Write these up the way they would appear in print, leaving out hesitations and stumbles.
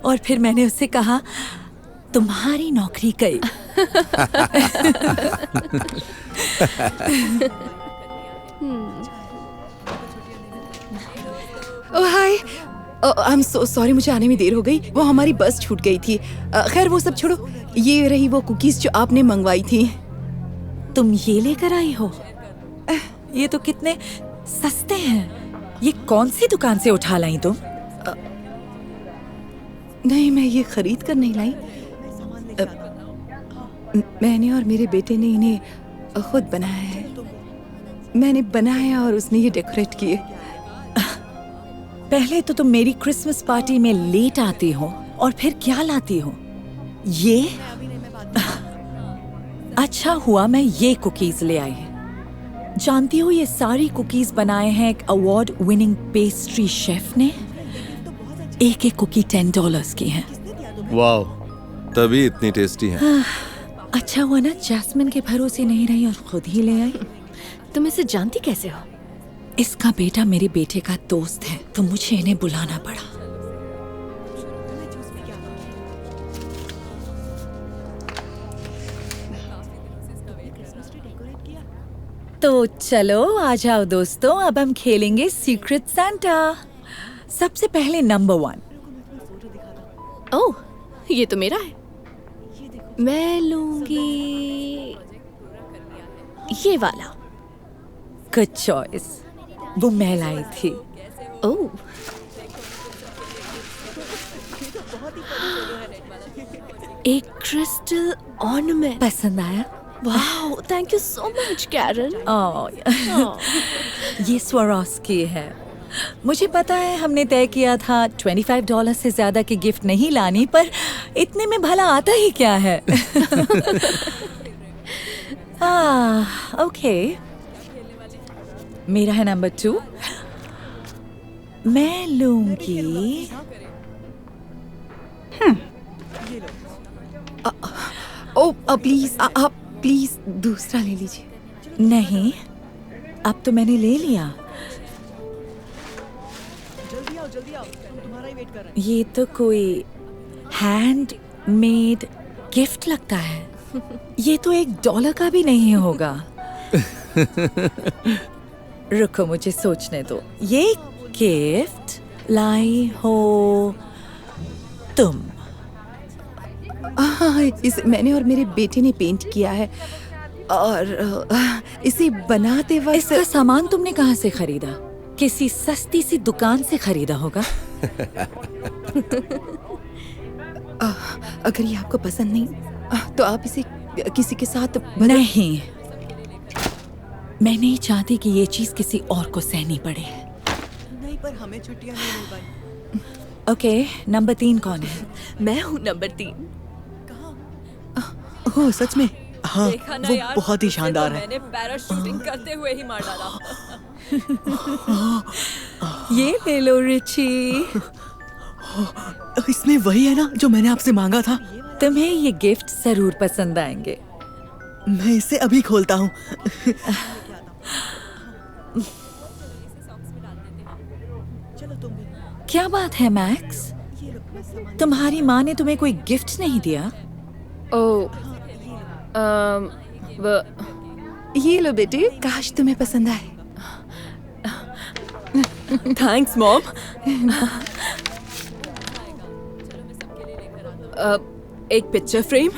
और फिर मैंने उससे कहा, तुम्हारी नौकरी गई। ओह हाय, आई एम सो सॉरी, मुझे आने में देर हो गई। वो हमारी बस छूट गई थी। खैर वो सब छोड़ो, ये रही वो कुकीज जो आपने मंगवाई थी। तुम ये लेकर आई हो? ये तो कितने सस्ते हैं। ये कौन सी दुकान से उठा लाई तुम? नहीं, मैं ये खरीद कर नहीं लाई। मैंने और मेरे बेटे ने इन्हें खुद बनाया है। मैंने बनाया और उसने ये डेकोरेट किए। पहले तो तुम मेरी क्रिसमस पार्टी में लेट आती हो और फिर क्या लाती हो? ये? अच्छा हुआ मैं ये कुकीज ले आई। जानती हो ये सारी कुकीज बनाए हैं एक अवार्ड विनिंग पेस्ट्री शेफ ने। एक एक कुकी $10 की है। वाह, तभी इतनी टेस्टी है। अच्छा हुआ ना जैस्मिन के भरोसे नहीं रही और खुद ही ले आई। तुम इसे जानती कैसे हो? इसका बेटा मेरे बेटे का दोस्त है, तो मुझे इन्हें बुलाना पड़ा। तो चलो आ जाओ दोस्तों, अब हम खेलेंगे सीक्रेट सांता। सबसे पहले नंबर 1। ओह, ये तो मेरा है। मैं लूंगी ये वाला। गुड चॉइस, वो मैं लाई थी। ओह, एक क्रिस्टल ऑर्नामेंट। पसंद आया? Wow, thank you so much Karen. ये स्वरोस्की है। मुझे पता है हमने तय किया था $25 से ज्यादा की गिफ्ट नहीं लानी, पर इतने में भला आता ही क्या है। ओके, मेरा है नंबर 2। मैं लूंगी ओह प्लीज, आप प्लीज दूसरा ले लीजिए। नहीं, अब तो मैंने ले लिया। ये तो कोई हैंड मेड गिफ्ट लगता है। ये तो $1 का भी नहीं होगा। रुको, मुझे सोचने दो। ये गिफ्ट लाई हो तुम। इसे मैंने और मेरे बेटे ने पेंट किया है और इसे बनाते वक्त इसका सामान तुमने कहाँ से खरीदा? किसी सस्ती सी दुकान से खरीदा होगा। अगर ये आपको पसंद नहीं तो आप इसे किसी के साथ नहीं, मैं नहीं चाहती कि ये चीज किसी और को सहनी पड़े। नहीं, पर हमें छुट्टियां नहीं मिल पाई। ओके, नंबर 3 कौन है? मैं हूँ नंबर 3। ओह सच में? हाँ, वो बहुत ही शानदार है। मैंने पैराशूटिंग करते हुए ही मार डाला। ये ले लो रिची। इसमें वही है ना जो मैंने आपसे मांगा था। तुम्हें ये गिफ्ट जरूर पसंद आएंगे। मैं इसे अभी खोलता हूँ। क्या बात है मैक्स, तुम्हारी माँ ने तुम्हें कोई गिफ्ट नहीं दिया? ओह, ये लो बेटे, काश तुम्हें पसंद आए। Thanks mom. एक पिक्चर फ्रेम।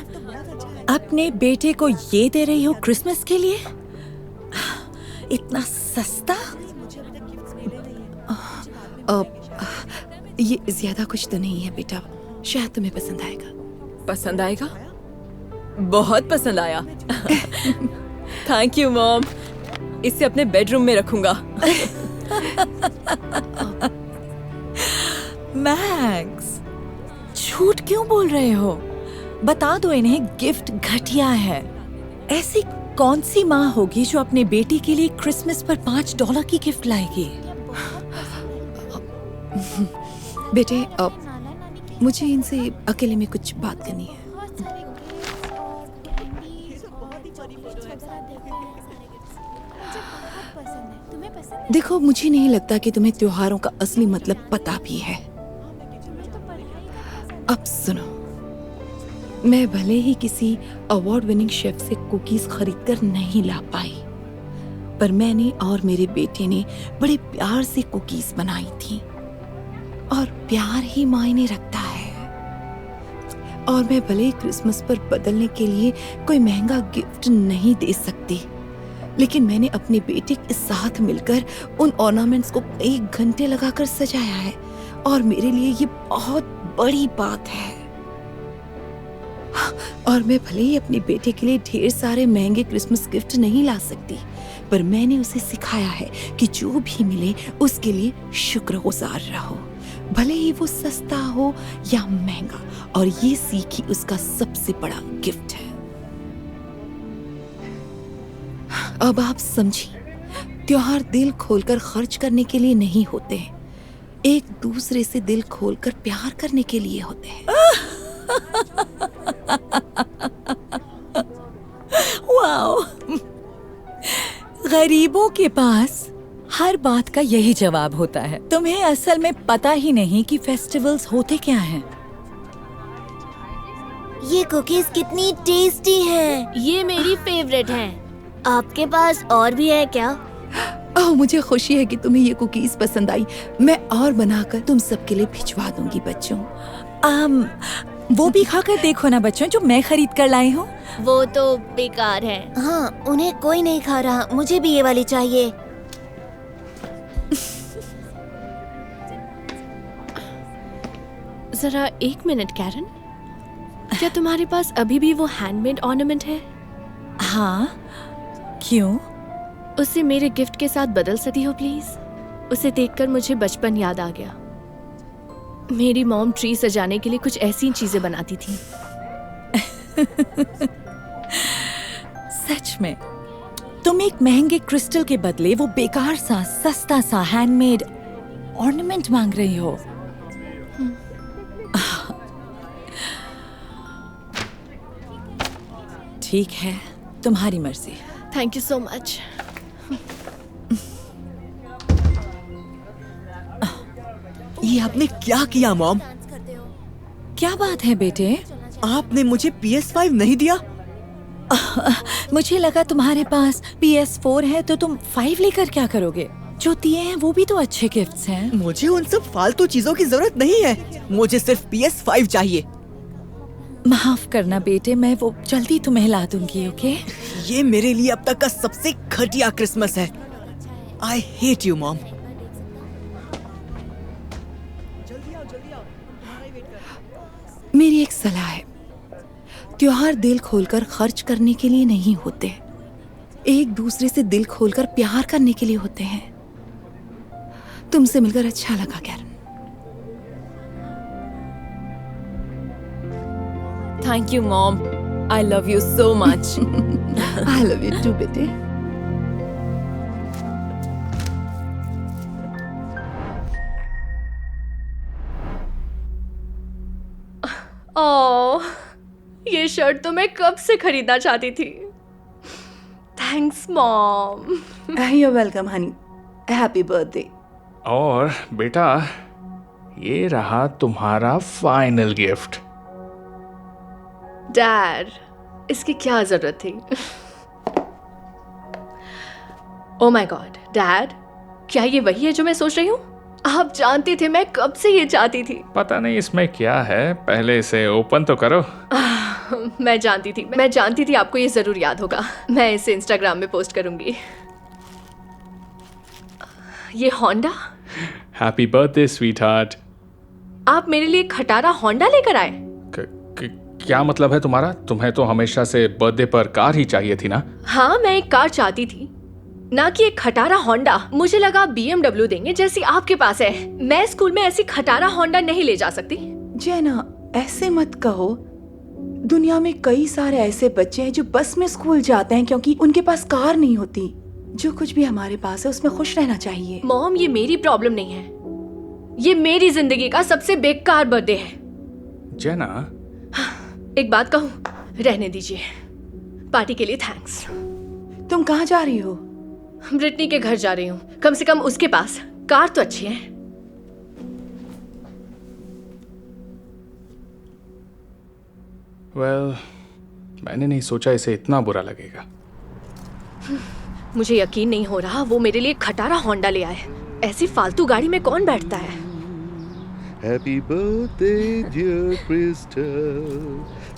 अपने बेटे को ये दे रही हो क्रिसमस के लिए? इतना सस्ता? ये ज्यादा कुछ तो नहीं है बेटा, शायद तुम्हें पसंद आएगा। पसंद आएगा? बहुत पसंद आया। थैंक यू मॉम, इसे अपने बेडरूम में रखूंगा। मैक्स, झूठ क्यों बोल रहे हो? बता दो इन्हें गिफ्ट घटिया है। ऐसी कौन सी माँ होगी जो अपने बेटी के लिए क्रिसमस पर $5 की गिफ्ट लाएगी? बेटे, मुझे इनसे अकेले में कुछ बात करनी है। देखो, मुझे नहीं लगता कि तुम्हें त्योहारों का असली मतलब पता भी है। अब सुनो, मैं भले ही किसी अवार्ड विनिंग शेफ से कुकीज खरीद कर नहीं ला पाई, पर मैंने और मेरे बेटे ने बड़े प्यार से कुकीज बनाई थी, और प्यार ही मायने रखता है। और मैं भले ही क्रिसमस पर बदलने के लिए कोई महंगा गिफ्ट नहीं दे सकती, लेकिन मैंने अपने बेटे के साथ मिलकर उन ऑर्नामेंट्स को 1 घंटे लगाकर सजाया है, और मेरे लिए ये बहुत बड़ी बात है। और मैं भले ही अपने बेटे के लिए ढेर सारे महंगे क्रिसमस गिफ्ट नहीं ला सकती, पर मैंने उसे सिखाया है कि जो भी मिले उसके लिए शुक्रगुजार रहो, भले ही वो सस्ता हो या महंगा, और ये सीख ही उसका सबसे बड़ा गिफ्ट है। अब आप समझी, त्योहार दिल खोलकर खर्च करने के लिए नहीं होते, एक दूसरे से दिल खोलकर प्यार करने के लिए होते हैं। वाओ, गरीबों के पास हर बात का यही जवाब होता है। तुम्हें असल में पता ही नहीं कि फेस्टिवल्स होते क्या हैं। ये कुकीज कितनी टेस्टी हैं। ये मेरी फेवरेट हैं। आपके पास और भी है क्या? ओह, मुझे खुशी है कि तुम्हें ये कुकीज पसंद आई। मैं और बनाकर तुम सबके लिए भिजवा दूंगी बच्चों। वो भी खाकर देखो ना बच्चों, जो मैं खरीद कर लाई हूँ। वो तो बेकार है। हाँ, उन्हें कोई नहीं खा रहा। मुझे भी ये वाली चाहिए। जरा 1 मिनट कैरन, क्या तुम्हारे पास अभी भी वो हैंडमेड ऑर्नामेंट है? हाँ, क्यों? उसे मेरे गिफ्ट के साथ बदल सकती हो प्लीज? उसे देखकर मुझे बचपन याद आ गया। मेरी मॉम ट्री सजाने के लिए कुछ ऐसी चीजें बनाती थी। सच में तुम एक महंगे क्रिस्टल के बदले वो बेकार सा सस्ता सा हैंडमेड ऑर्नामेंट मांग रही हो। ठीक है, तुम्हारी मर्जी। Thank you so much. ये आपने क्या किया मॉम? क्या बात है बेटे? आपने मुझे PS5 नहीं दिया? मुझे लगा तुम्हारे पास PS4 है तो तुम 5 लेकर क्या करोगे? जो दिए हैं वो भी तो अच्छे गिफ्ट्स हैं। मुझे उन सब फालतू चीजों की जरूरत नहीं है। मुझे सिर्फ PS5 चाहिए। माफ करना बेटे, मैं वो जल्दी तुम्हें ला दूंगी। ओके? ये मेरे लिए अब तक का सबसे घटिया क्रिसमस है। I hate you mom. मेरी एक सलाह है, त्योहार दिल खोलकर खर्च करने के लिए नहीं होते, एक दूसरे से दिल खोलकर प्यार करने के लिए होते हैं। तुमसे मिलकर अच्छा लगा Karen. Thank you mom, I love you so much. I love you too बेटे। ओह, ये शर्ट तो मैं कब से खरीदना चाहती थी। Thanks mom. You are welcome honey. Happy birthday. और बेटा, ये रहा तुम्हारा फाइनल गिफ्ट। डैड, इसकी क्या जरूरत थी? ओ माय गॉड डैड, क्या ये वही है जो मैं सोच रही हूँ? आप जानते थे मैं कब से ये चाहती थी। पता नहीं इसमें क्या है, पहले इसे ओपन तो करो। मैं जानती थी आपको ये जरूर याद होगा। मैं इसे इंस्टाग्राम में पोस्ट करूंगी। ये होंडा? Happy birthday sweetheart. आप मेरे लिए खटारा होंडा लेकर आए? क्या मतलब है तुम्हारा? तुम्हें तो हमेशा से बर्थडे पर कार ही चाहिए थी ना? हाँ, मैं एक कार चाहती थी, ना कि एक खटारा होंडा। मुझे लगा BMW देंगे जैसी आपके पास है। मैं स्कूल में ऐसी खटारा होंडा नहीं ले जा सकती। जैना, ऐसे मत कहो। दुनिया में कई सारे ऐसे बच्चे हैं जो बस में स्कूल जाते हैं क्योंकि उनके पास कार नहीं होती। जो कुछ भी हमारे पास है उसमें खुश रहना चाहिए। मॉम, ये मेरी प्रॉब्लम नहीं है, ये मेरी जिंदगी का सबसे बेकार बर्थडे है। जैना, एक बात कहूँ, रहने दीजिए। पार्टी के लिए थैंक्स। तुम कहाँ जा रही हो? ब्रिटनी के घर जा रही हूँ, कम से कम उसके पास कार तो अच्छी है। वेल, मैंने नहीं सोचा इसे इतना बुरा लगेगा। मुझे यकीन नहीं हो रहा वो मेरे लिए खटारा होंडा ले आए। ऐसी फालतू गाड़ी में कौन बैठता है? Happy birthday, dear Crystal.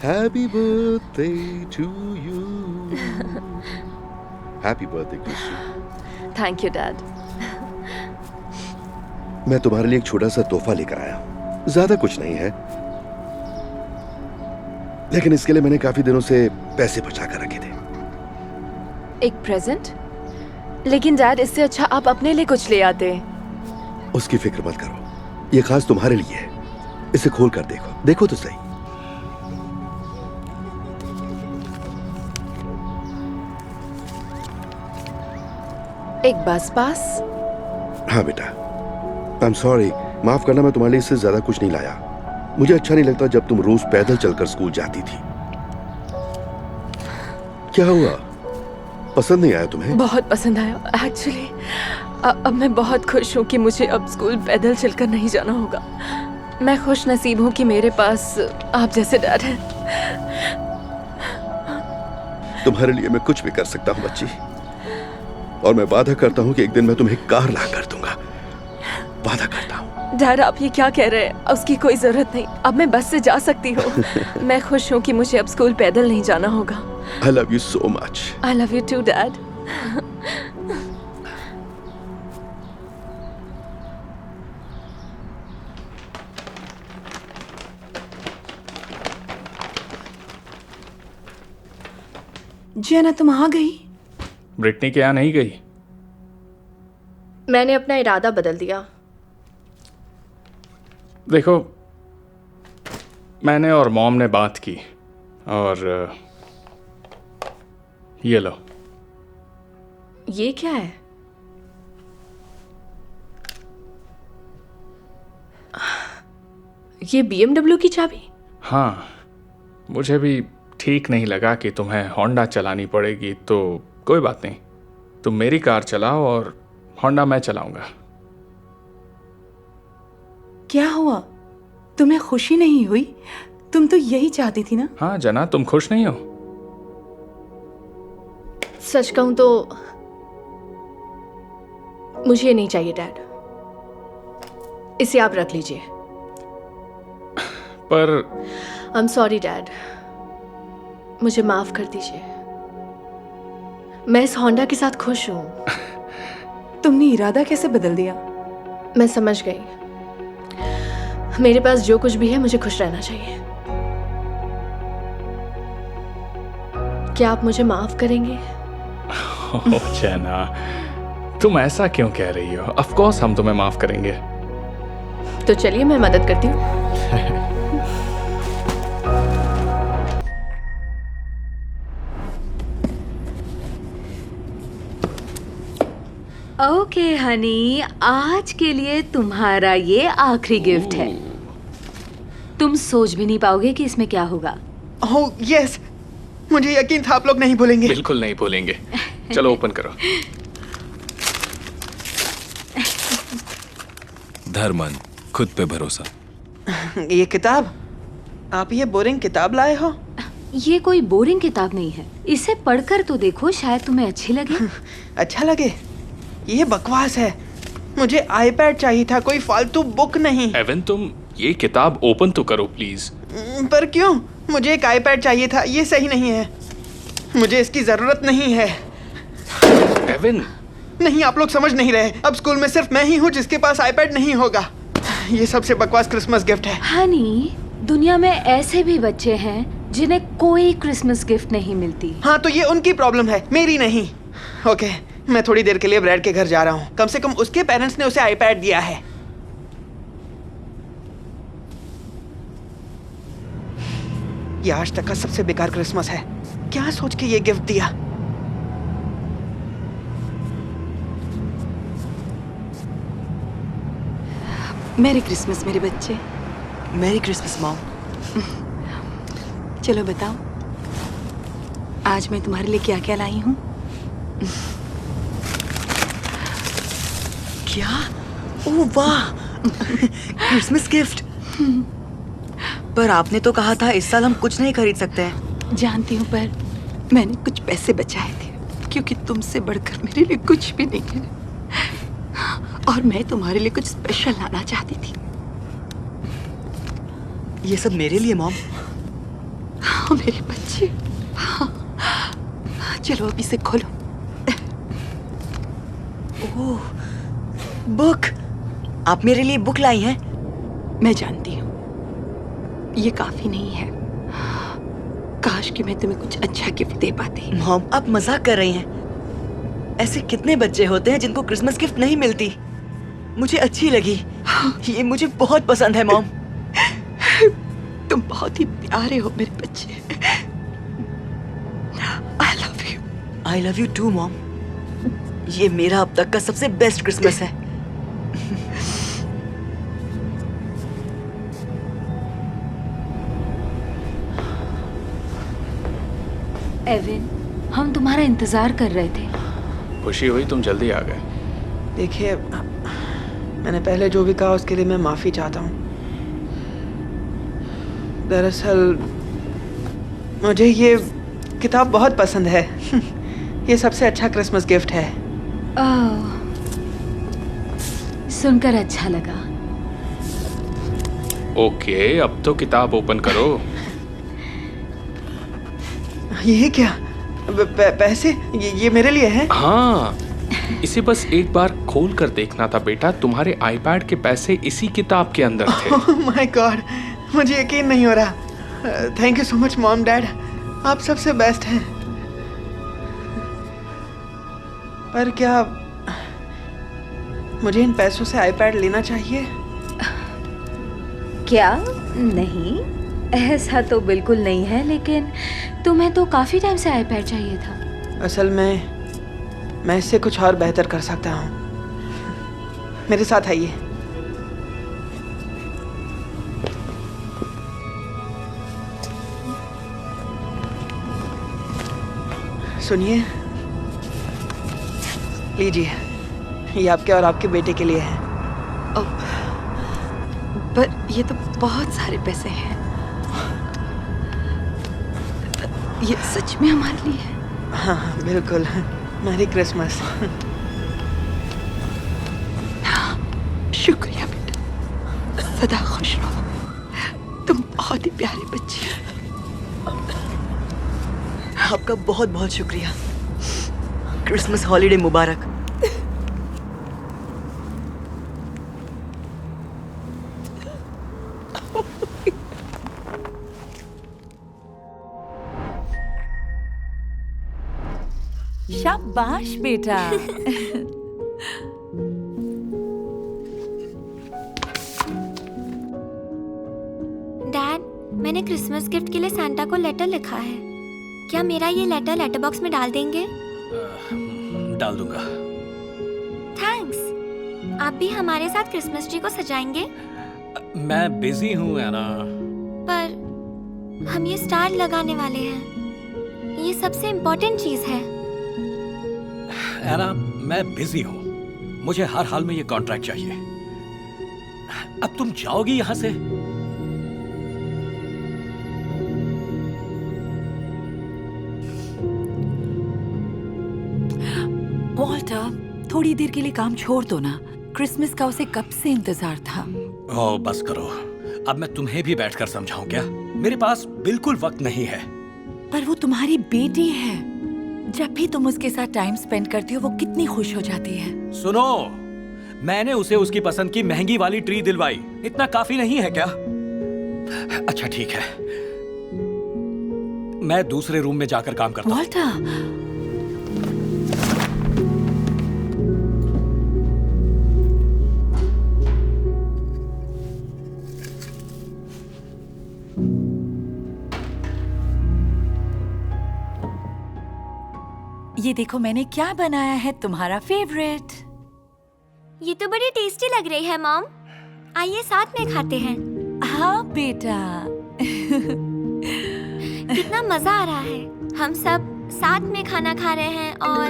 Happy birthday to you. Happy birthday, Crystal. Thank you dad. मैं तुम्हारे लिए एक छोटा सा तोहफा लेकर आया हूं। ज्यादा कुछ नहीं है, लेकिन इसके लिए मैंने काफी दिनों से पैसे बचा कर रखे थे। एक प्रेजेंट? लेकिन डैड, इससे अच्छा आप अपने लिए कुछ ले आते। उसकी फिक्र मत करो, ये खास तुम्हारे लिए है। इसे खोल कर देखो, देखो तो सही। एक बस पास? हाँ बेटा, आई एम सॉरी, माफ करना, मैं तुम्हारे लिए इससे ज्यादा कुछ नहीं लाया। मुझे अच्छा नहीं लगता जब तुम रोज पैदल चलकर स्कूल जाती थी। क्या हुआ, पसंद नहीं आया तुम्हें? बहुत पसंद आया एक्चुअली। अब मैं बहुत खुश हूँ कि मुझे अब स्कूल पैदल चलकर नहीं जाना होगा। मैं खुश नसीब हूँ कि मेरे पास आप जैसे डैड हैं। तुम्हारे लिए मैं कुछ भी कर सकता हूँ बच्ची, और मैं वादा करता हूँ कि एक दिन मैं तुम्हें कार ला कर दूंगा। वादा करता हूँ। डैड, आप ये क्या कह रहे हैं? उसकी कोई जरूरत नहीं, अब मैं बस से जा सकती हूँ। मैं खुश हूँ कि मुझे अब स्कूल पैदल नहीं जाना होगा। I love you so much. I love you too, Dad. जेना, तुम आ गई? ब्रिटनी के यहाँ नहीं गई? मैंने अपना इरादा बदल दिया। देखो, मैंने और मॉम ने बात की और ये लो। ये क्या है? ये BMW की चाबी? हाँ, मुझे भी ठीक नहीं लगा कि तुम्हें होंडा चलानी पड़ेगी, तो कोई बात नहीं, तुम मेरी कार चलाओ और होंडा मैं चलाऊंगा। क्या हुआ, तुम्हें खुशी नहीं हुई? तुम तो यही चाहती थी ना? हाँ जना, तुम खुश नहीं हो? सच कहूं तो मुझे ये नहीं चाहिए डैड। इसे आप रख लीजिए। पर आई एम सॉरी डैड, मुझे माफ कर दीजिए। मैं इस होंडा के साथ खुश हूं। तुमने इरादा कैसे बदल दिया? मैं समझ गई, मेरे पास जो कुछ भी है मुझे खुश रहना चाहिए। क्या आप मुझे माफ करेंगे? ओह जना, तुम ऐसा क्यों कह रही हो? ऑफ कोर्स हम तुम्हें माफ करेंगे। तो चलिए मैं मदद करती हूँ। ओके हनी, आज के लिए तुम्हारा ये आखिरी गिफ्ट है। तुम सोच भी नहीं पाओगे कि इसमें क्या होगा। ओह यस, मुझे यकीन था आप लोग नहीं भूलेंगे। बिल्कुल नहीं भूलेंगे। चलो ओपन करो। धर्मन, खुद पे भरोसा। ये किताब, आप ये बोरिंग किताब लाए हो? ये कोई बोरिंग किताब नहीं है, इसे पढ़कर तो देखो, शायद तुम्हें अच्छी लगे। अच्छा लगे? ये बकवास है। मुझे आईपैड चाहिए था, कोई फालतू बुक नहीं। एवन, तुम ये किताब ओपन तो करो प्लीज। पर क्यों? मुझे एक आईपैड चाहिए था, ये सही नहीं है। मुझे इसकी जरूरत नहीं है। एवन, नहीं, आप लोग समझ नहीं रहे। अब स्कूल में सिर्फ मैं ही हूँ जिसके पास आईपैड नहीं होगा। ये सबसे बकवास क्रिसमस गिफ्ट है। हनी, दुनिया में ऐसे भी बच्चे हैं जिन्हें कोई क्रिसमस गिफ्ट नहीं मिलती। हाँ, तो ये उनकी प्रॉब्लम है, मेरी नहीं। ओके, मैं थोड़ी देर के लिए ब्रैड के घर जा रहा हूँ। कम से कम उसके पेरेंट्स ने उसे आईपैड दिया है। ये आज तक का सबसे बेकार क्रिसमस है। क्या सोच के ये गिफ्ट दिया? मैरी क्रिसमस मेरे बच्चे। Merry Christmas mom. चलो बताओ, आज मैं तुम्हारे लिए क्या क्या लाई हूँ? क्या? ओह वाह, क्रिसमस गिफ्ट। पर आपने तो कहा था इस साल हम कुछ नहीं खरीद सकते हैं। जानती हूँ, पर मैंने कुछ पैसे बचाए थे क्योंकि तुमसे बढ़कर मेरे लिए कुछ भी नहीं है, और मैं तुम्हारे लिए कुछ स्पेशल लाना चाहती थी। ये सब मेरे लिए मॉम? हाँ मेरे बच्चे, हाँ। चलो अब इसे खोलो। ओह, बुक। आप मेरे लिए बुक लाई हैं? मैं जानती हूँ ये काफी नहीं है। काश कि मैं तुम्हें कुछ अच्छा गिफ्ट दे पाती। मॉम, आप मजाक कर रही हैं। ऐसे कितने बच्चे होते हैं जिनको क्रिसमस गिफ्ट नहीं मिलती। मुझे अच्छी लगी, ये मुझे बहुत पसंद है मॉम। तुम बहुत ही प्यारे हो मेरे बच्चे। I love you. I love you too mom. ये मेरा अब तक का सबसे बेस्ट क्रिसमस है। एविन, हम तुम्हारा इंतजार कर रहे थे। खुशी हुई तुम जल्दी आ गए। देखिए, मैंने पहले जो भी कहा उसके लिए मैं माफ़ी चाहता हूँ। दरअसल मुझे ये किताब बहुत पसंद है। ये सबसे अच्छा क्रिसमस गिफ्ट है। ओह, सुनकर अच्छा लगा। ओके, अब तो किताब ओपन करो। ये क्या? पैसे? ये मेरे लिए है? हाँ, इसे बस एक बार खोल कर देखना था बेटा। तुम्हारे आईपैड के पैसे इसी किताब के अंदर थे। ओह माय गॉड, मुझे यकीन नहीं हो रहा। Thank you so much mom dad, आप सबसे बेस्ट हैं। पर क्या मुझे इन पैसों से आईपैड लेना चाहिए? क्या? नहीं, ऐसा तो बिल्कुल नहीं है, लेकिन तुम्हें तो काफी टाइम से आईपैड चाहिए था। असल में मैं इससे कुछ और बेहतर कर सकता हूँ। मेरे साथ आइए। सुनिए, लीजिए, ये आपके और आपके बेटे के लिए है। पर ये तो बहुत सारे पैसे हैं। ये सच में हमारे लिए है? हाँ हाँ बिल्कुल। Merry Christmas. शुक्रिया बेटा, सदा खुश रहो। तुम बहुत ही प्यारे बच्चे हो। आपका बहुत बहुत शुक्रिया। क्रिसमस हॉलीडे मुबारक। शाबाश बेटा। डैड, मैंने क्रिसमस गिफ्ट के लिए सांता को लेटर लिखा है। क्या मेरा ये लेटर लेटर बॉक्स में डाल देंगे? डाल दूंगा। थैंक्स। आप भी हमारे साथ क्रिसमस ट्री को सजाएंगे? मैं बिजी हूँ एना। पर हम ये स्टार लगाने वाले हैं। ये सबसे इम्पोर्टेंट चीज है। एना, मैं बिजी हूँ। मुझे हर हाल में ये कॉन्ट्रैक्ट चाहिए। अब तुम जाओगी यहाँ से? वॉल्टर, थोड़ी देर के लिए काम छोड़ दो ना। क्रिसमस का उसे कब से इंतजार था। ओह बस करो। अब मैं तुम्हें भी बैठकर समझाऊं क्या? मेरे पास बिल्कुल वक्त नहीं है। पर वो तुम्हारी बेटी है। जब भी तुम उसके साथ टाइम स्पेंड करती हो वो कितनी खुश हो जाती है। सुनो, मैंने उसे उसकी पसंद की महंगी वाली ट्री दिलवाई। इतना काफी नहीं है क्या? अच्छा ठीक है, मैं दूसरे रूम में जाकर काम करता हूं। वॉल्टर, ये देखो मैंने क्या बनाया है, तुम्हारा फेवरेट। ये तो बड़ी टेस्टी लग रही है मॉम। आइए साथ में खाते हैं। हाँ बेटा। कितना मजा आ रहा है। हम सब साथ में खाना खा रहे हैं और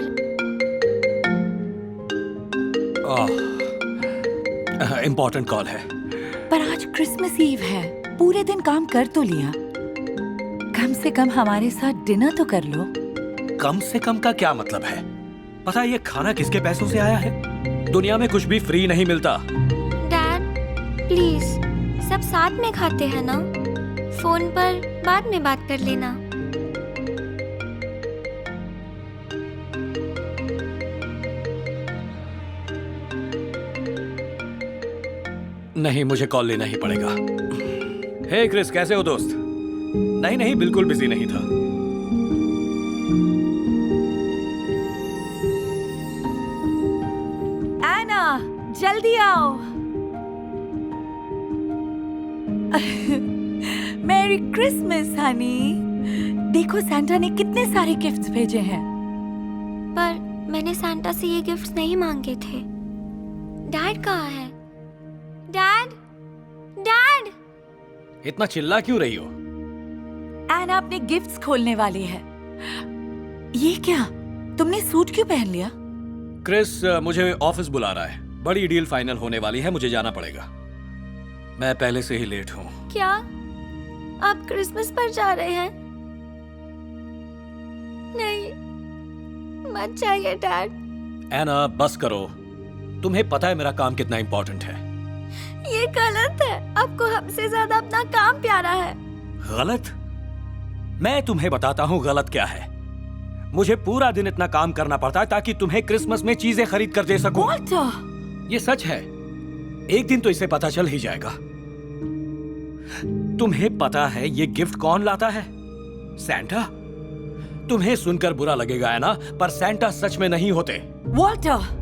इम्पोर्टेंट कॉल है। पर आज क्रिसमस ईव है, पूरे दिन काम कर तो लिया, कम से कम हमारे साथ डिनर तो कर लो। कम से कम का क्या मतलब है? पता है ये खाना किसके पैसों से आया है? दुनिया में कुछ भी फ्री नहीं मिलता। डैड प्लीज, सब साथ में खाते हैं ना, फोन पर बाद में बात कर लेना। नहीं, मुझे कॉल लेना ही पड़ेगा। हे क्रिस, कैसे हो दोस्त? नहीं नहीं, बिल्कुल बिजी नहीं था। एना, जल्दी आओ। मेरी क्रिसमस हनी। देखो सैंटा ने कितने सारे गिफ्ट्स भेजे हैं। पर मैंने सैंटा से ये गिफ्ट्स नहीं मांगे थे। डैड कहाँ है? Dad, dad! इतना चिल्ला क्यों रही हो? एना अपने गिफ्ट्स खोलने वाली है। ये क्या, तुमने सूट क्यों पहन लिया? क्रिस, मुझे ऑफिस बुला रहा है। बड़ी डील फाइनल होने वाली है, मुझे जाना पड़ेगा। मैं पहले से ही लेट हूँ। क्या आप क्रिसमस पर जा रहे हैं? नहीं, मत जाइए डैड। एना, बस करो। तुम्हें पता है मेरा काम कितना इम्पोर्टेंट है। ये गलत है। आपको हमसे ज्यादा अपना काम प्यारा है। गलत? मैं तुम्हें बताता हूँ गलत क्या है। मुझे पूरा दिन इतना काम करना पड़ता है ताकि तुम्हें क्रिसमस में चीजें खरीद कर दे सकूं। ये सच है। एक दिन तो इसे पता चल ही जाएगा। तुम्हें पता है ये गिफ्ट कौन लाता है? सैंटा। तुम्हें सुनकर बुरा लगेगा है ना, पर सैंटा सच में नहीं होते। वॉल्टर,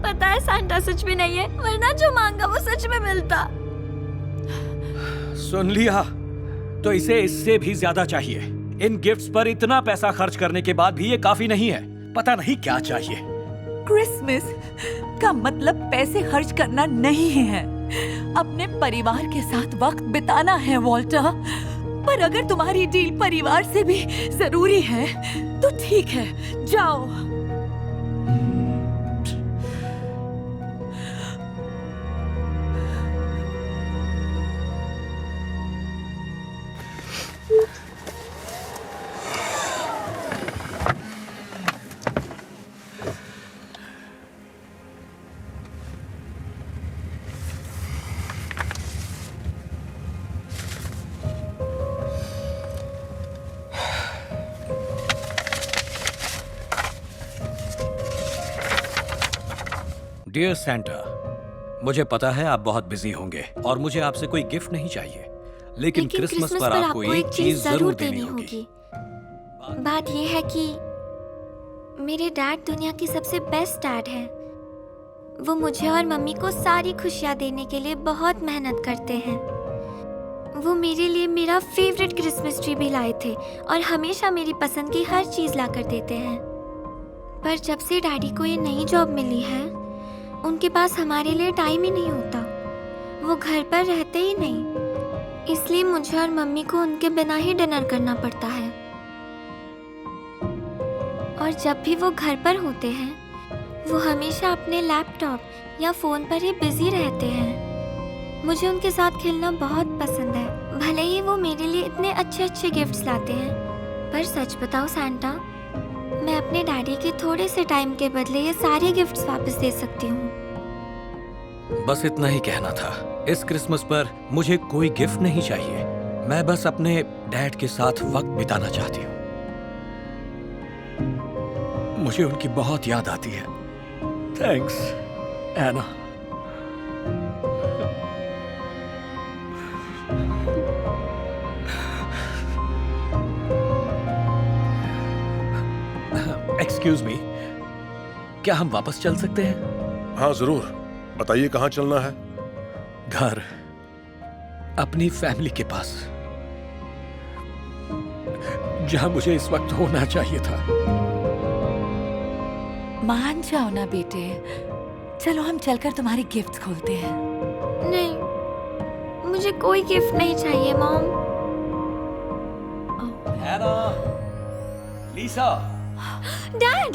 पता है सैंटा सच में नहीं है, वरना जो मांगा वो सच में मिलता। सुन लिया? तो इसे इससे भी ज्यादा चाहिए। इन गिफ्ट्स पर इतना पैसा खर्च करने के बाद भी ये काफी नहीं है। पता नहीं क्या चाहिए। क्रिसमस का मतलब पैसे खर्च करना नहीं है, अपने परिवार के साथ वक्त बिताना है वॉल्टर। पर अगर तुम्हारी डील परिवार से भी जरूरी है तो ठीक है, जाओ। डियर सैंटा, मुझे पता है आप बहुत बिजी होंगे और मुझे आपसे कोई गिफ्ट नहीं चाहिए, लेकिन क्रिसमस पर आपको एक चीज जरूर देनी होगी। बात यह है कि मेरे डैड दुनिया की सबसे बेस्ट डैड हैं। वो मुझे और मम्मी को सारी खुशियाँ देने के लिए बहुत मेहनत करते हैं। वो मेरे लिए मेरा फेवरेट क्रिसमस ट्री भी लाए थे और हमेशा मेरी पसंद की हर चीज़ ला कर देते हैं। पर जब से डैडी को ये नई जॉब मिली है, उनके पास हमारे लिए टाइम ही नहीं होता। वो घर पर रहते ही नहीं, इसलिए मुझे और मम्मी को उनके बिना ही डिनर करना पड़ता है। और जब भी वो घर पर होते हैं, वो हमेशा अपने लैपटॉप या फ़ोन पर ही बिजी रहते हैं। मुझे उनके साथ खेलना बहुत पसंद है, भले ही वो मेरे लिए इतने अच्छे अच्छे गिफ्ट्स लाते हैं। पर सच बताओ सैंटा, मैं अपने डैडी के थोड़े से टाइम के बदले ये सारे गिफ्ट्स वापस दे सकती हूँ। बस इतना ही कहना था। इस क्रिसमस पर मुझे कोई गिफ्ट नहीं चाहिए। मैं बस अपने डैड के साथ वक्त बिताना चाहती हूँ। मुझे उनकी बहुत याद आती है। थैंक्स एना। एक्सक्यूज मी, क्या हम वापस चल सकते हैं? हाँ जरूर, बताइए कहाँ चलना है? घर, अपनी फैमिली के पास, जहां मुझे इस वक्त होना चाहिए था। मान जाओ ना बेटे, चलो हम चलकर तुम्हारे गिफ्ट खोलते हैं। नहीं, मुझे कोई गिफ्ट नहीं चाहिए मॉम। एना, लीसा। डैड!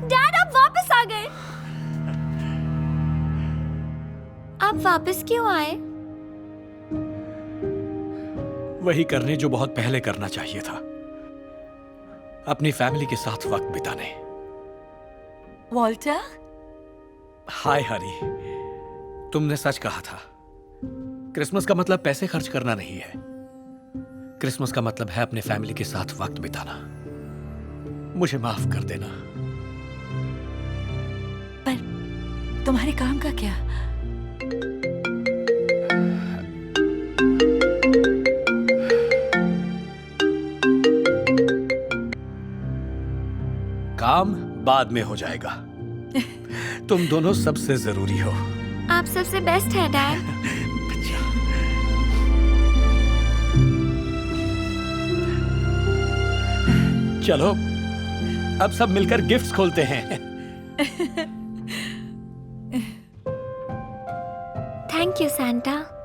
डैड, आप वापस आ गए। आप वापस क्यों आए? वही करने जो बहुत पहले करना चाहिए था, अपनी फैमिली के साथ वक्त बिताने। वॉल्टर, हाय हरी, तुमने सच कहा था। क्रिसमस का मतलब पैसे खर्च करना नहीं है। क्रिसमस का मतलब है अपने फैमिली के साथ वक्त बिताना। मुझे माफ कर देना। पर तुम्हारे काम का क्या? काम बाद में हो जाएगा। तुम दोनों सबसे जरूरी हो। आप सबसे बेस्ट है डैड। चलो अब सब मिलकर गिफ्ट्स खोलते हैं। Thank you Santa.